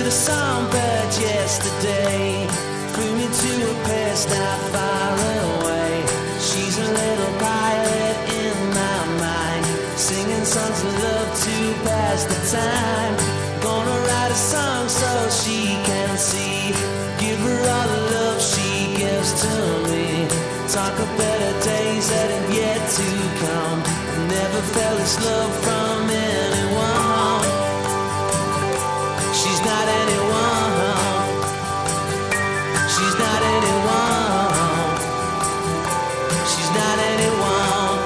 the songbird yesterday. Flew me to a place not far away. She's a little pilot in my mind, singing songs of love to pass the time. Gonna write a song so she can see, give her all the love she gives to me. Talk of better days that have yet to come. Never felt this love from anyone. She's not anyone. She's not anyone. She's not anyone.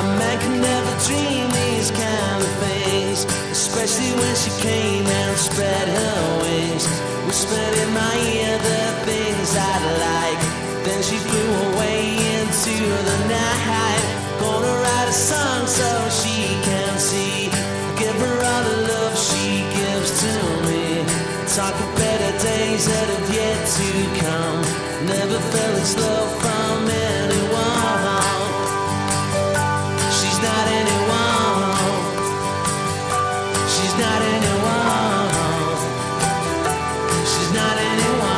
A man can never dream these kind of things, especially when she came and spread her wings, whispered in my ear the things I'd like. Then she flew away into the night. Gonna write a song so she can see, give her all the love she gives to me. Talk of better days that have yet to come. Never felt this love from anyone. She's not anyone. She's not anyone. She's not anyone.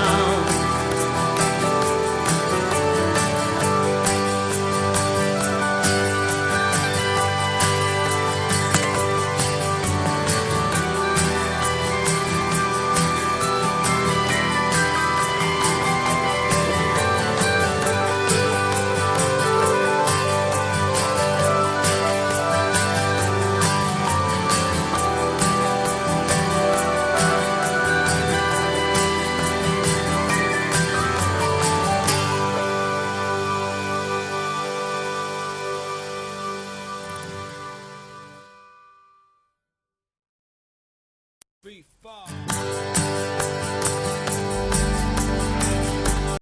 Be far.